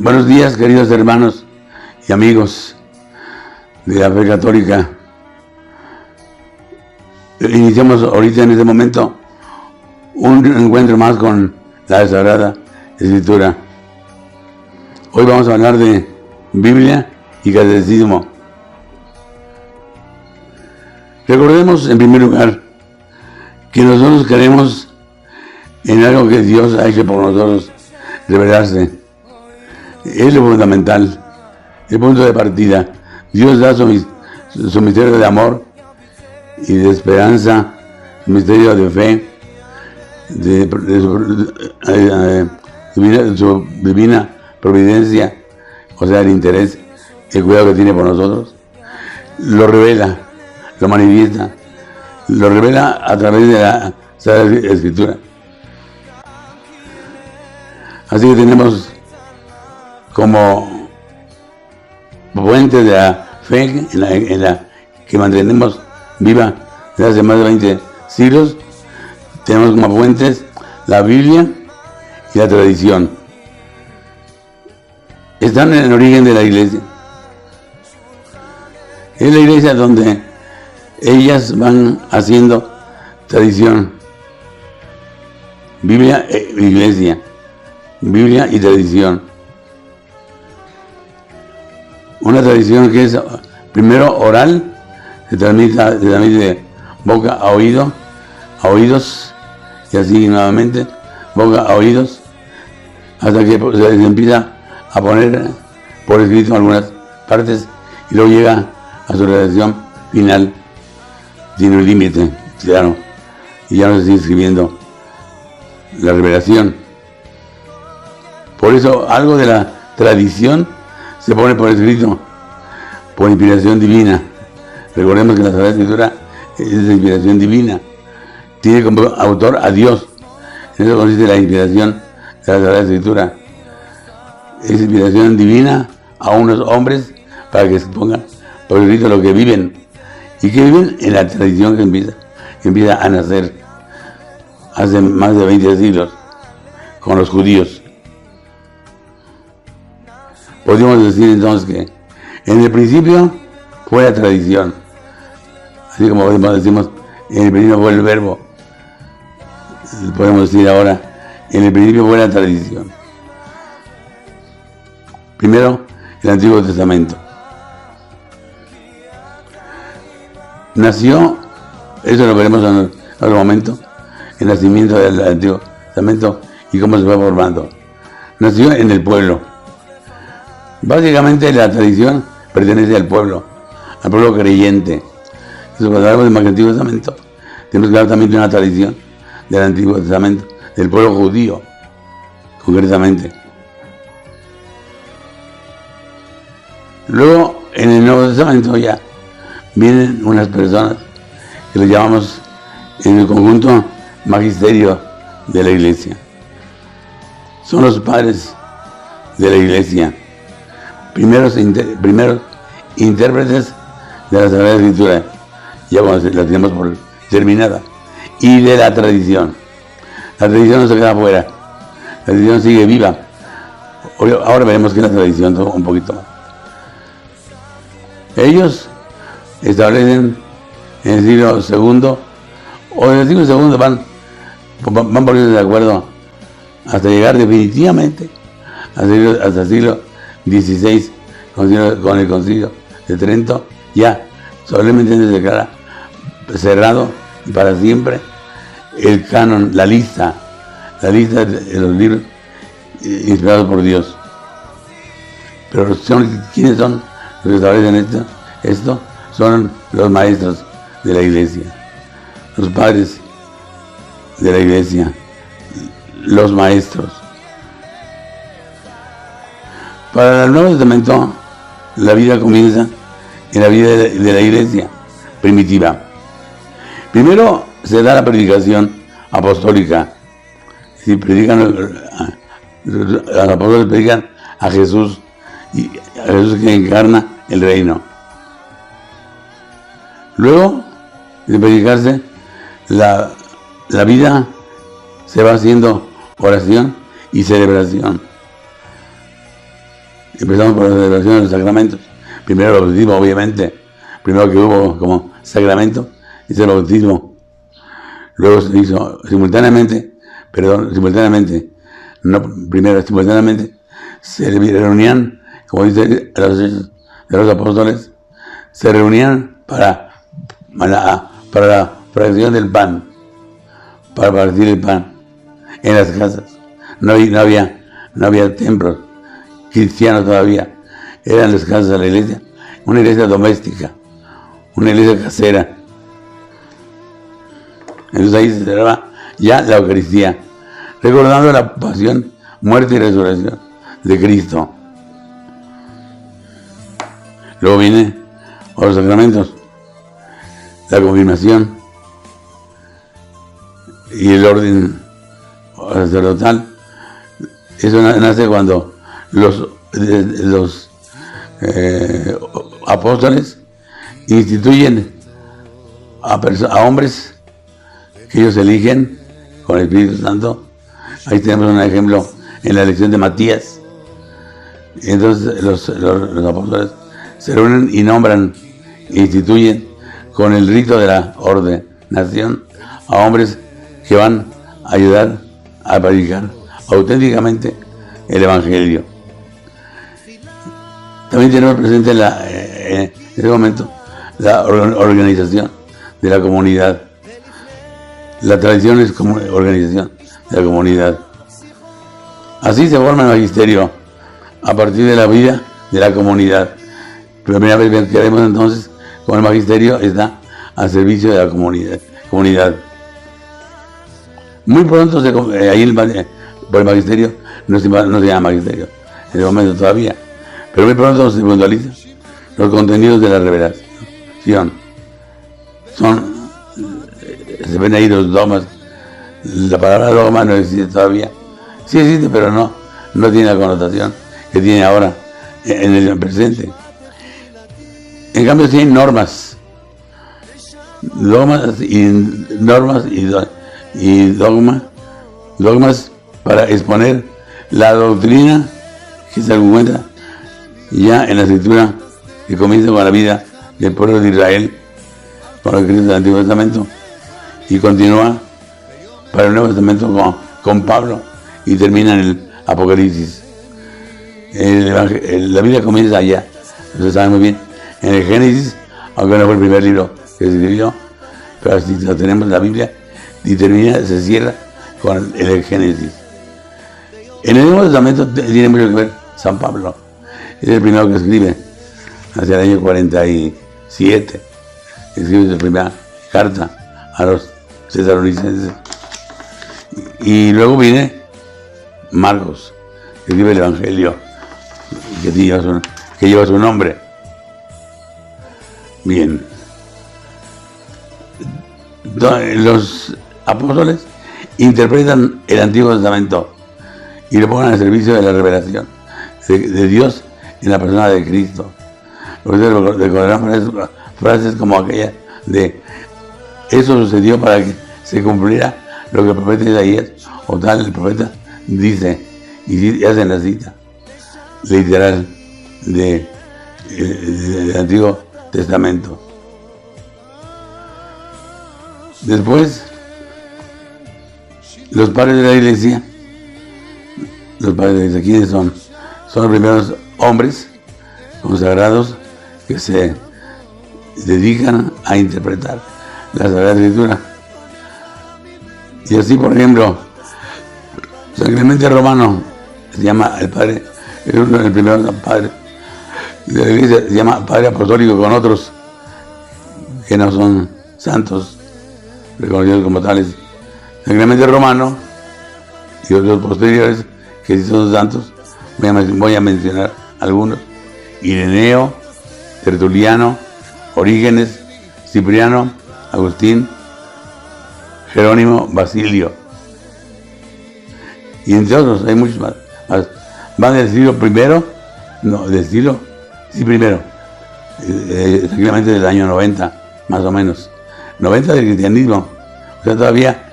Buenos días, queridos hermanos y amigos de la fe católica. Iniciamos ahorita en este momento un encuentro más con la Sagrada Escritura. Hoy vamos a hablar de Biblia y catecismo. Recordemos en primer lugar que nosotros creemos en algo que Dios ha hecho por nosotros, revelarse. Es lo fundamental, el punto de partida. Dios da su misterio de amor y de esperanza, su misterio de fe, de su divina providencia, o sea, el interés, el cuidado que tiene por nosotros. Lo revela, lo manifiesta, lo revela a través de la Sagrada Escritura. Así que tenemos como fuente de la fe en la que mantenemos viva desde hace más de 20 siglos, tenemos como fuentes la Biblia y la tradición. Están en el origen de la Iglesia. Es la Iglesia donde ellas van haciendo tradición. Biblia e Iglesia. Biblia y tradición. Una tradición que es primero oral, se transmite de boca a oído, a oídos, y así nuevamente, boca a oídos, hasta que se empieza a poner por escrito algunas partes y luego llega a su redacción final, sin un límite, claro, y ya no se sigue escribiendo la revelación. Por eso algo de la tradición se pone por escrito, por inspiración divina. Recordemos que la Sagrada Escritura es de inspiración divina. Tiene como autor a Dios. En eso consiste la inspiración de la Sagrada Escritura. Es inspiración divina a unos hombres para que se pongan por escrito lo que viven. Y que viven en la tradición que empieza a nacer hace más de 20 siglos con los judíos. Podríamos decir entonces que en el principio fue la tradición, así como decimos, en el principio fue el verbo, podemos decir ahora, en el principio fue la tradición. Primero, el Antiguo Testamento. Nació, eso lo veremos en otro momento, el nacimiento del Antiguo Testamento y cómo se fue formando. Nació en el pueblo. Básicamente la tradición pertenece al pueblo creyente. Eso, cuando hablamos del Antiguo Testamento, tenemos que hablar también de una tradición del Antiguo Testamento, del pueblo judío, concretamente. Luego, en el Nuevo Testamento ya vienen unas personas que les llamamos en el conjunto magisterio de la Iglesia. Son los padres de la Iglesia. Primeros intérpretes de la Sagrada Escritura, ya cuando la tenemos por terminada, y de la tradición. La tradición no se queda afuera, la tradición sigue viva. Ahora veremos que la tradición toma un poquito más. Ellos establecen en el siglo II, o en el siglo II van poniendo de acuerdo hasta llegar definitivamente hasta el siglo XVI, con el Concilio de Trento, ya solemnemente se declara cerrado y para siempre el canon, la lista de los libros inspirados por Dios. Pero ¿quiénes son los que establecen esto? Son los maestros de la Iglesia, los padres de la Iglesia, los maestros. Para el Nuevo Testamento, la vida comienza en la vida de la Iglesia primitiva. Primero se da la predicación apostólica. Si los apóstoles predican a Jesús, y a Jesús que encarna el reino. Luego de predicarse, la vida se va haciendo oración y celebración. Empezamos por la celebración de los sacramentos. Primero el bautismo, obviamente. Primero que hubo como sacramento, es el bautismo. Luego se hizo simultáneamente, se reunían, como dice los Hechos de los Apóstoles, se reunían para la fracción del pan, para partir el pan en las casas. No había templos cristianos todavía, eran las casas de la iglesia, una iglesia doméstica, una iglesia casera. Entonces ahí se celebraba ya la Eucaristía, recordando la pasión, muerte y resurrección de Cristo. Luego vienen los sacramentos, la confirmación y el orden sacerdotal. Eso nace cuando los apóstoles instituyen a hombres que ellos eligen con el Espíritu Santo. Ahí tenemos un ejemplo en la elección de Matías. Entonces los apóstoles se reúnen y nombran, instituyen con el rito de la ordenación a hombres que van a ayudar a predicar auténticamente el Evangelio. También tenemos presente en este momento la organización de la comunidad. La tradición es como organización de la comunidad. Así se forma el magisterio, a partir de la vida de la comunidad. Primera vez que vemos entonces cómo el magisterio está al servicio de la comunidad. Muy pronto, ahí por el magisterio, no se llama magisterio, en el momento todavía, pero muy pronto se puntualiza los contenidos de la revelación. Se ven ahí los dogmas. La palabra dogma no existe todavía. Sí existe, pero no tiene la connotación que tiene ahora en el presente. En cambio, sí hay normas y dogmas para exponer la doctrina que se encuentra ya en la escritura, que comienza con la vida del pueblo de Israel, con los Cristo del Antiguo Testamento, y continúa para el Nuevo Testamento con Pablo y termina en el Apocalipsis. La Biblia comienza allá, ustedes saben muy bien, en el Génesis, aunque no fue el primer libro que se escribió, pero así tenemos la Biblia y se cierra con el Génesis. En el Nuevo Testamento tiene mucho que ver San Pablo, es el primero que escribe, hacia el año 47, escribe su primera carta a los tesalonicenses. Y luego viene Marcos, que escribe el Evangelio, que lleva su nombre. Bien. Los apóstoles interpretan el Antiguo Testamento y lo ponen al servicio de la revelación de Dios en la persona de Cristo. Recordarán frases como aquella de: eso sucedió para que se cumpliera lo que el profeta Isaías, o tal, el profeta dice, y hacen la cita literal del Antiguo Testamento. Después, los padres de la iglesia, ¿quiénes son? Son los primeros hombres consagrados que se dedican a interpretar la Sagrada Escritura. Y así, por ejemplo, San Clemente Romano se llama el padre, es uno de los primeros padres de la iglesia, se llama padre apostólico, con otros que no son santos reconocidos como tales. San Clemente Romano y otros posteriores que sí son santos, voy a mencionar algunos: Ireneo, Tertuliano, Orígenes, Cipriano, Agustín, Jerónimo, Basilio, y entre otros hay muchos más. Van del siglo primero, exactamente del año 90, más o menos, 90 del cristianismo. O sea, todavía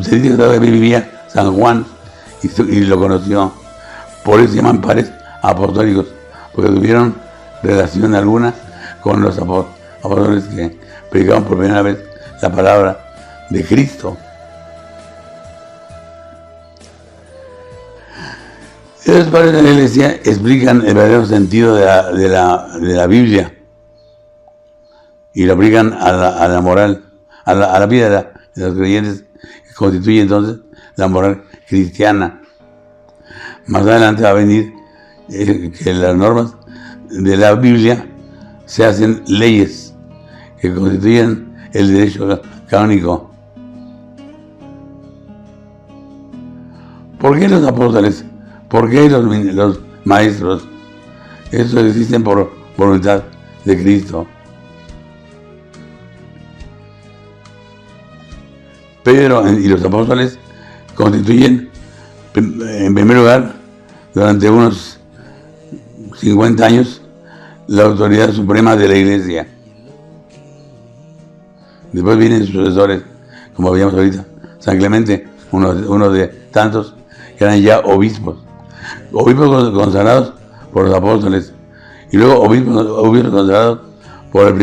se dice que todavía vivía San Juan y lo conoció. Por eso se llaman padres apostólicos, porque tuvieron relación alguna con los apóstoles que predicaban por primera vez la palabra de Cristo. Los padres de la Iglesia explican el verdadero sentido de la Biblia y lo aplican a la moral, a la vida de los creyentes, que constituye entonces la moral cristiana. Más adelante va a venir que las normas de la Biblia se hacen leyes que constituyen el derecho canónico. ¿Por qué los apóstoles? ¿Por qué los maestros? Estos existen por voluntad de Cristo. Pedro y los apóstoles constituyen, en primer lugar, durante unos 50 años, la autoridad suprema de la Iglesia. Después vienen sus sucesores, como veíamos ahorita, San Clemente, uno de tantos que eran ya obispos consagrados por los apóstoles, y luego obispos consagrados por los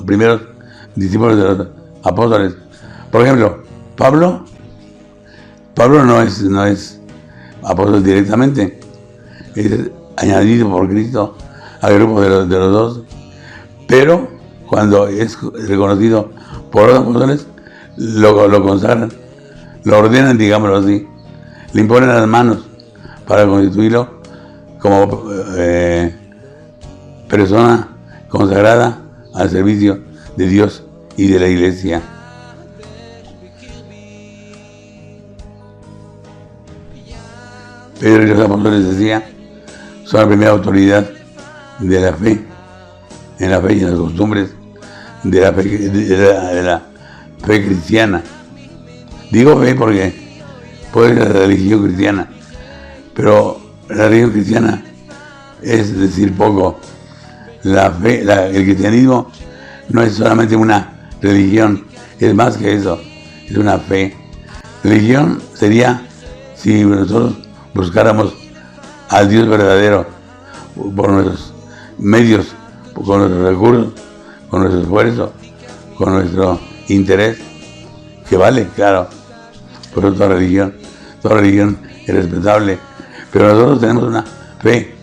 primeros discípulos de los apóstoles. Por ejemplo, Pablo no es apóstol directamente, es añadido por Cristo al grupo de los 12, pero cuando es reconocido por los apóstoles, lo consagran, lo ordenan, digámoslo así, le imponen las manos para constituirlo como persona consagrada al servicio de Dios y de la Iglesia. Pedro y los apóstoles, decía, son la primera autoridad de la fe, en la fe y en las costumbres de la fe cristiana. Digo fe porque puede ser la religión cristiana, pero la religión cristiana es decir poco. La fe, el cristianismo no es solamente una religión, es más que eso, es una fe. Religión sería si nosotros buscáramos al Dios verdadero por nuestros medios, con nuestros recursos, con nuestro esfuerzo, con nuestro interés, que vale, claro, por toda religión es respetable, pero nosotros tenemos una fe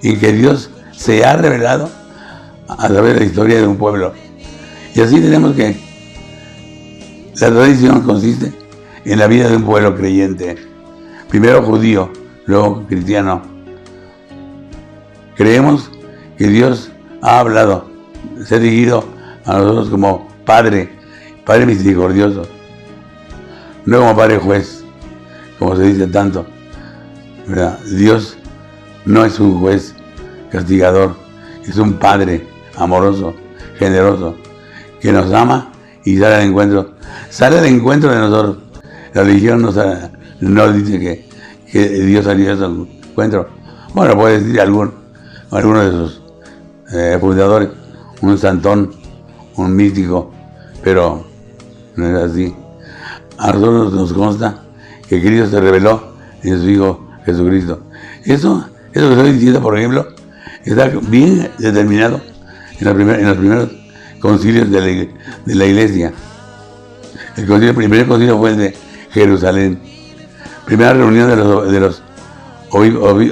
en que Dios se ha revelado a través de la historia de un pueblo. Y así tenemos que la tradición consiste en la vida de un pueblo creyente, primero judío, luego cristiano. Creemos que Dios ha hablado, se ha dirigido a nosotros como Padre misericordioso, no como Padre juez, como se dice tanto, ¿verdad? Dios no es un juez castigador, es un Padre amoroso, generoso, que nos ama y sale al encuentro de nosotros. La religión no dice que Dios salió a su encuentro. Bueno, puede decir alguno de sus fundadores, un santón, un místico, pero no es así. A nosotros nos consta que Cristo se reveló en su Hijo Jesucristo. Eso que estoy diciendo, por ejemplo, está bien determinado en los primeros concilios de la Iglesia. El primer concilio fue el de Jerusalén. Primera reunión de los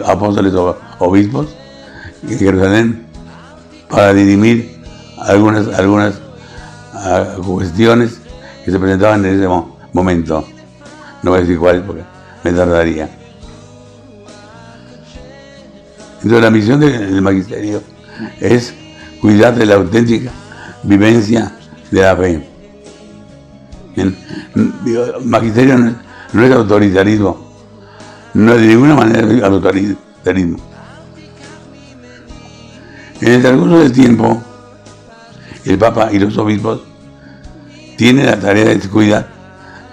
apóstoles o obispos en Jerusalén para dirimir algunas cuestiones que se presentaban en ese momento. No voy a decir cuáles porque me tardaría. Entonces la misión del magisterio es cuidar de la auténtica vivencia de la fe. El magisterio no es autoritarismo, no es de ninguna manera autoritarismo. En el transcurso del tiempo, el Papa y los obispos tienen la tarea de cuidar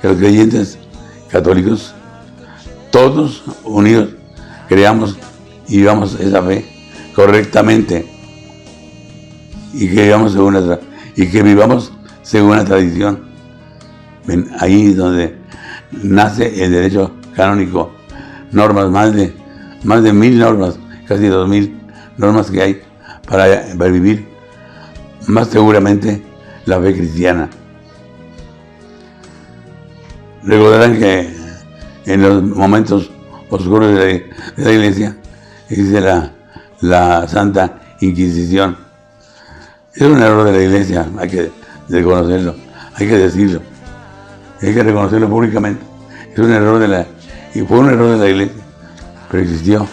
que los creyentes católicos, todos unidos, creamos y vivamos esa fe correctamente y que vivamos según la tradición. Ven, ahí es donde nace el derecho canónico, normas más de 1000 normas, casi 2000 normas que hay para vivir más seguramente la fe cristiana. Recordarán que en los momentos oscuros de la Iglesia existe la Santa Inquisición. Es un error de la Iglesia, hay que reconocerlo, hay que decirlo, hay que reconocerlo públicamente. Es un error y fue un error de la Iglesia, pero existió.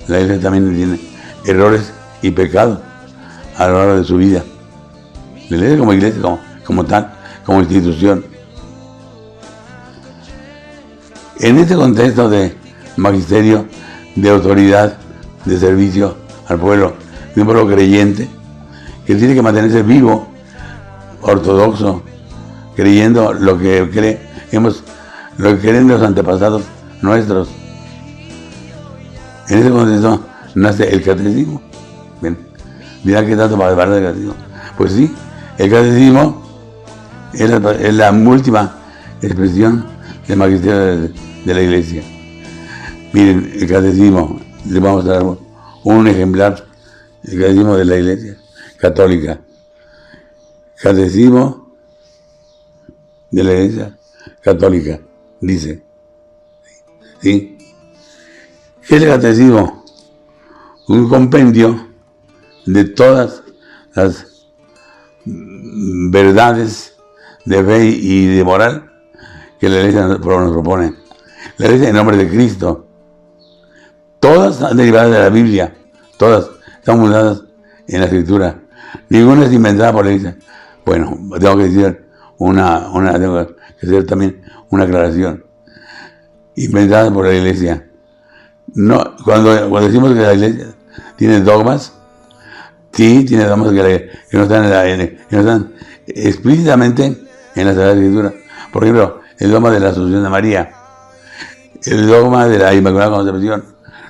La Iglesia también tiene errores y pecados a lo largo de su vida. La Iglesia como tal, como institución. En este contexto de magisterio, de autoridad, de servicio al pueblo, de un pueblo creyente, que tiene que mantenerse vivo, ortodoxo, creyendo lo que creen los antepasados nuestros. En ese contexto nace el catecismo. Bien, dirán que tanto para hablar del catecismo. Pues sí, el catecismo es la última expresión del magisterio de la Iglesia. Miren, el catecismo, les vamos a dar un ejemplar, el catecismo de la Iglesia Católica. Catecismo de la Iglesia Católica, dice. ¿Sí? ¿Qué es el catecismo? Un compendio de todas las verdades de fe y de moral que la Iglesia nos propone. La Iglesia en nombre de Cristo. Todas están derivadas de la Biblia. Todas están fundadas en la Escritura. Ninguna es inventada por la Iglesia. Bueno, tengo que decir tengo que hacer también una aclaración. Inventada por la Iglesia. No, cuando decimos que la Iglesia tiene dogmas, sí, tiene dogmas que no están explícitamente en la Sagrada Escritura. Por ejemplo, el dogma de la Asunción de María, el dogma de la Inmaculada Concepción,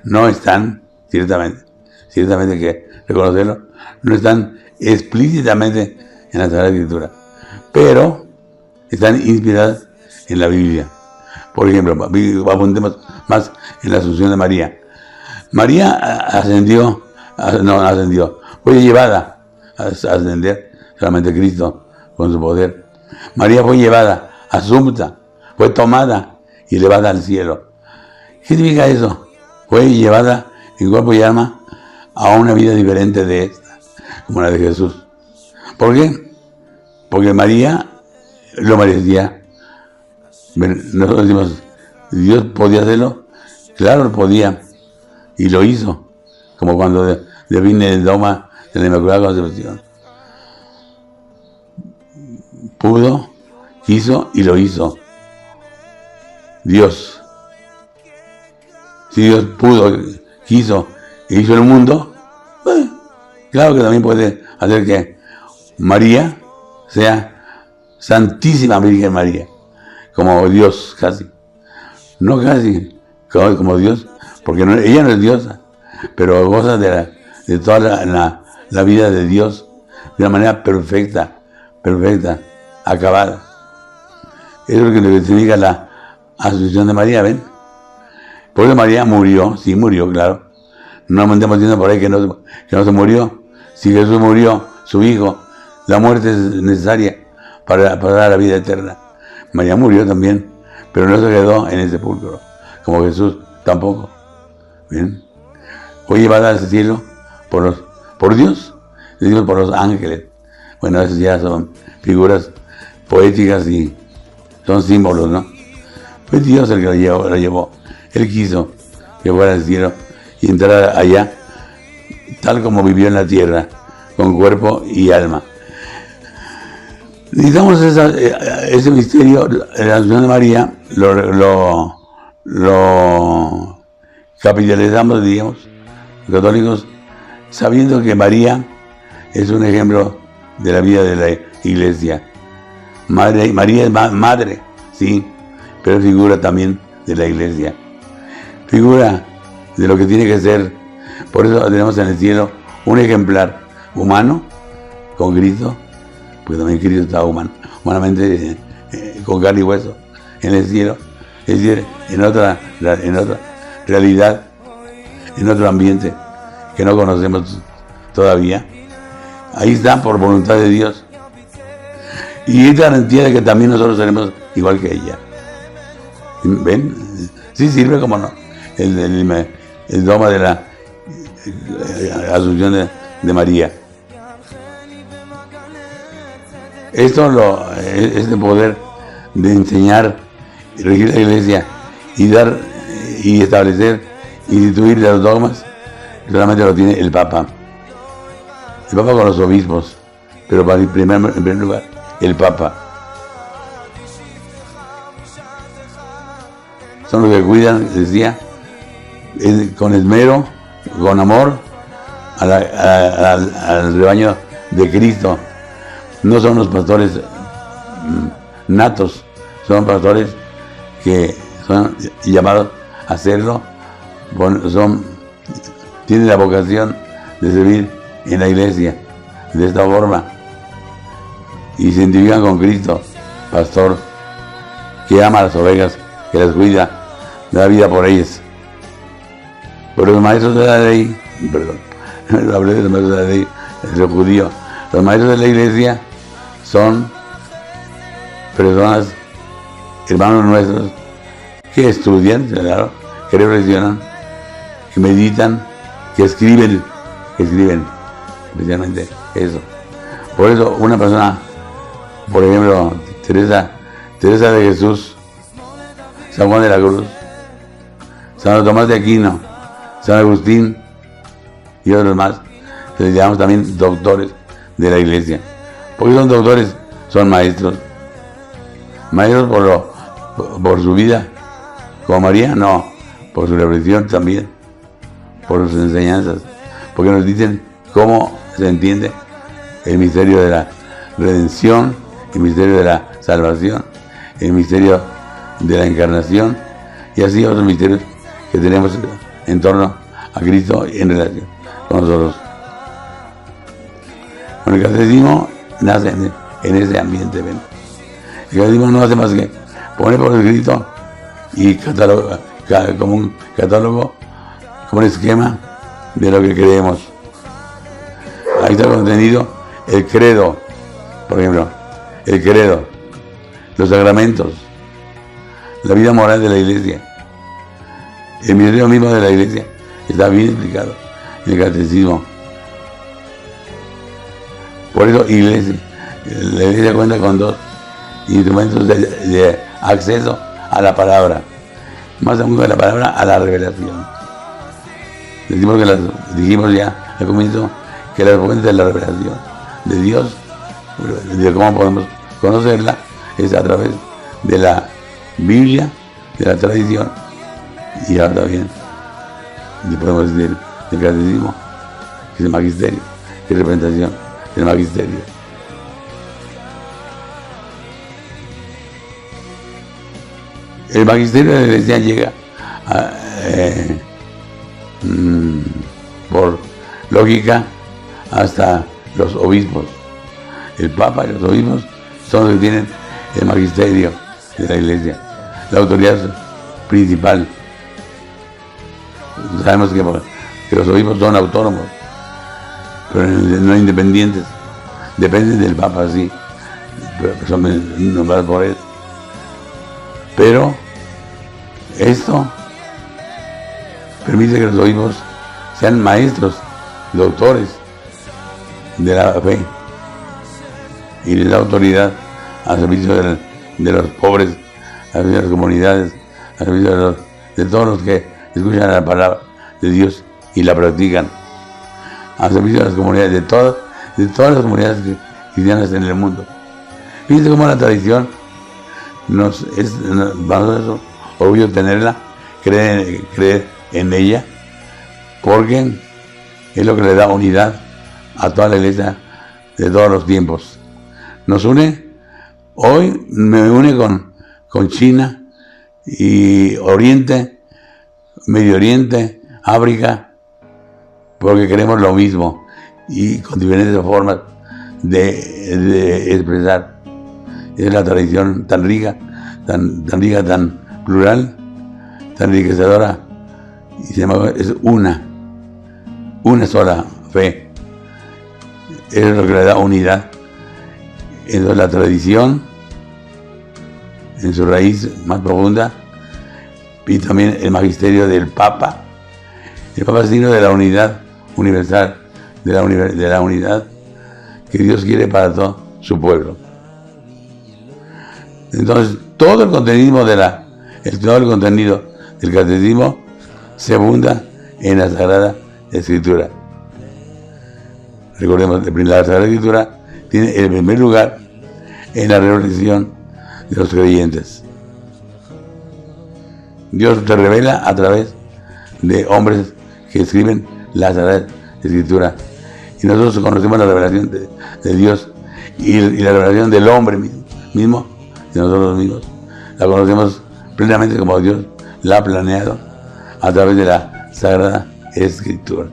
no están, ciertamente que reconocerlo, no están explícitamente en la Sagrada Escritura, pero están inspiradas en la Biblia. Por ejemplo, apuntemos más en la Asunción de María. María fue llevada a ascender, solamente Cristo con su poder. María fue llevada, asunta, fue tomada y elevada al cielo. ¿Qué significa eso? Fue llevada en cuerpo y alma a una vida diferente de esta, como la de Jesús. ¿Por qué? Porque María lo merecía. Nosotros decimos, ¿Dios podía hacerlo? Claro, lo podía, y lo hizo, como cuando define el dogma de la Inmaculada Concepción. Pudo, quiso y lo hizo. Dios. Si Dios pudo, quiso e hizo el mundo, claro que también puede hacer que María sea Santísima Virgen María, como Dios casi. No casi, como Dios, porque ella no es diosa, pero goza de toda la vida de Dios de una manera perfecta, acabada. Eso es lo que significa la Asunción de María, ¿ven? Por eso María murió, sí murió, claro. No me estamos diciendo por ahí que no se murió. Si Jesús murió, su Hijo, la muerte es necesaria para dar la vida eterna. María murió también, pero no se quedó en el sepulcro, como Jesús tampoco. ¿Bien? Fue llevada al cielo por Dios, por los ángeles. Bueno, esas ya son figuras poéticas y son símbolos, ¿no? Fue Dios el que la llevó. Él quiso que fuera al cielo y entrar allá, tal como vivió en la tierra, con cuerpo y alma. Necesitamos ese misterio de la Asunción de María, lo capitalizamos, digamos, los católicos, sabiendo que María es un ejemplo de la vida de la Iglesia. María es madre, sí, pero es figura también de la Iglesia. Figura de lo que tiene que ser. Por eso tenemos en el cielo un ejemplar humano con Cristo, porque también Cristo está humanamente con carne y hueso en el cielo, es decir, en otra realidad en otro ambiente que no conocemos todavía. Ahí está por voluntad de Dios. Y es garantía de que también nosotros seremos igual que ella. ¿Ven? Sí sirve, como no. El dogma de la Asunción de María. Este poder de enseñar, regir la iglesia y dar y establecer, instituir los dogmas, solamente lo tiene el Papa. El Papa con los obispos, pero en primer lugar, el Papa. Son los que cuidan, decía, con esmero, con amor, al rebaño de Cristo. No son los pastores natos, son pastores que son llamados a hacerlo, tienen la vocación de servir en la iglesia de esta forma y se identifican con Cristo, pastor que ama a las ovejas, que las cuida, da vida por ellas. Pero los maestros de la ley, hablé de los maestros de la ley, los judíos, los maestros de la iglesia son personas, hermanos nuestros, que estudian, claro, que reflexionan, que meditan, que escriben, especialmente eso. Por eso una persona, por ejemplo, Teresa de Jesús, San Juan de la Cruz, San Tomás de Aquino, San Agustín y otros más, que les llamamos también doctores de la iglesia. ¿Por qué son doctores? Son maestros. Maestros por su vida, como María, no, por su reflexión también, por sus enseñanzas, porque nos dicen cómo se entiende el misterio de la redención, el misterio de la salvación, el misterio de la encarnación y así otros misterios que tenemos en torno a Cristo en relación con nosotros. Bueno, el catecismo nace en ese ambiente, ¿ven? El catecismo no hace más que poner por escrito y como un catálogo, como un esquema de lo que creemos. Ahí está contenido el credo, por ejemplo, el credo, los sacramentos, la vida moral de la iglesia, el misterio mismo de la iglesia está bien explicado en el catecismo. Por eso la iglesia cuenta con dos instrumentos de acceso a la palabra, más aún que la palabra, a la revelación. Dijimos ya al comienzo que la fuente de la revelación de Dios, de cómo podemos conocerla, es a través de la Biblia, de la tradición y ahora también podemos decir del catecismo, que es el magisterio, que es representación del magisterio. El magisterio de la iglesia llega por lógica hasta los obispos. El Papa y los obispos son los que tienen el magisterio de la iglesia, la autoridad principal. Sabemos que los obispos son autónomos, pero no independientes, dependen del Papa, sí, pero son nombrados por él. Pero esto permite que los obispos sean maestros, doctores de la fe y les da autoridad al servicio de los pobres, al servicio de las comunidades, al servicio de todos los que escuchan la palabra de Dios y la practican, al servicio de las comunidades, de todas las comunidades cristianas en el mundo. Fíjense cómo la tradición vamos a eso, orgullo tenerla, creer en ella, porque es lo que le da unidad a toda la iglesia de todos los tiempos. Nos une, hoy me une con China y Oriente, Medio Oriente, África, porque queremos lo mismo y con diferentes formas de expresar. Es la tradición tan rica, tan plural, tan enriquecedora y sin embargo es una sola fe. Es lo que le da unidad. Entonces la tradición, en su raíz más profunda, y también el magisterio del Papa. El Papa es signo de la unidad universal, de la unidad que Dios quiere para todo su pueblo. Entonces, todo el contenido del catecismo se funda en la Sagrada Escritura. Recordemos, la Sagrada Escritura tiene el primer lugar en la reflexión de los creyentes. Dios se revela a través de hombres que escriben la Sagrada Escritura. Y nosotros conocemos la revelación de Dios y la revelación del hombre mismo, de nosotros mismos. La conocemos plenamente como Dios la ha planeado a través de la Sagrada Escritura.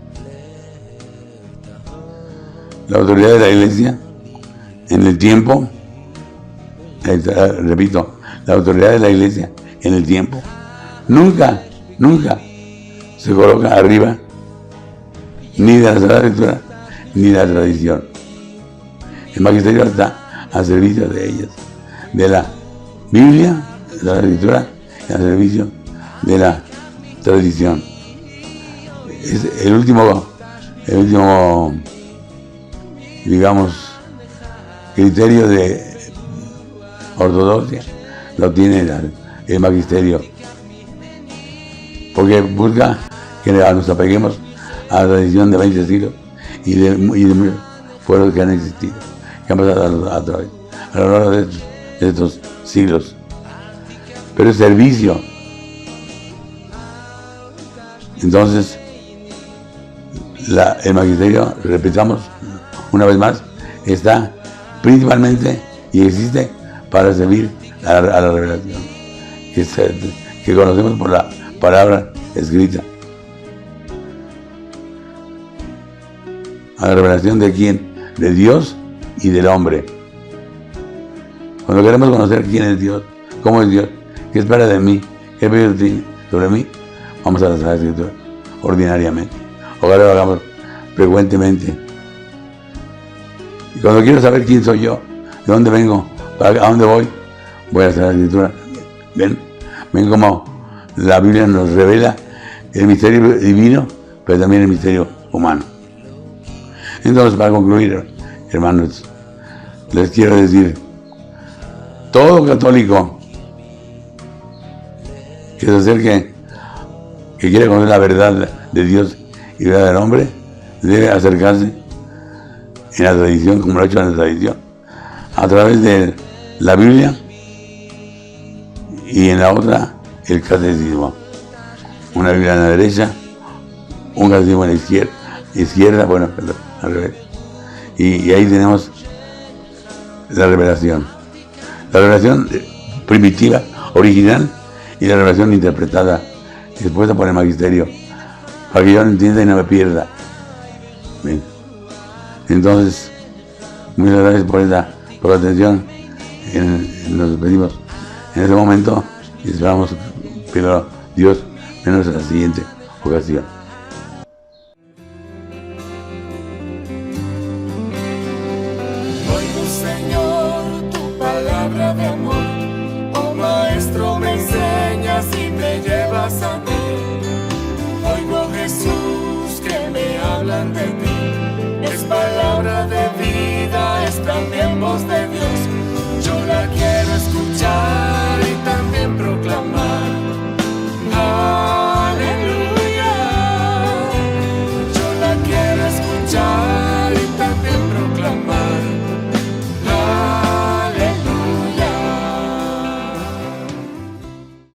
La autoridad de la Iglesia en el tiempo, repito, la autoridad de la Iglesia en el tiempo nunca se coloca arriba ni de la Sagrada Escritura ni de la tradición. El magisterio está al servicio de ellas, de la Biblia, de la Escritura, y al servicio de la tradición. Es el último, digamos, criterio de ortodoxia lo tiene el magisterio, porque busca que nos apeguemos a la tradición de 20 siglos y de muchos pueblos que han existido, que han pasado a lo largo de estos siglos. Pero es servicio. Entonces, el magisterio, repitamos una vez más, está principalmente y existe para servir a la revelación que conocemos por la palabra escrita. A la revelación de quién, de Dios y del hombre. Cuando queremos conocer quién es Dios, cómo es Dios, qué espera de mí, qué pedido tiene sobre mí, vamos a la Sagrada Escritura, ordinariamente. Ojalá lo hagamos frecuentemente. Y cuando quiero saber quién soy yo, de dónde vengo, a dónde voy a la Sagrada Escritura. Ven cómo la Biblia nos revela el misterio divino, pero también el misterio humano. Entonces, para concluir, hermanos, les quiero decir, todo católico que se acerque, que quiere conocer la verdad de Dios y la verdad del hombre, debe acercarse en la tradición, como lo ha hecho en la tradición, a través de la Biblia y en la otra el catecismo. Una Biblia en la derecha, un catecismo en la izquierda, bueno, perdón, al revés. Y ahí tenemos la revelación. La revelación primitiva, original, y la revelación interpretada, expuesta por el magisterio, para que yo lo entienda y no me pierda. Bien. Entonces, muchas gracias por la atención. Nos despedimos en este momento y esperamos, pero Dios, menos en la siguiente ocasión. Hoy tu Señor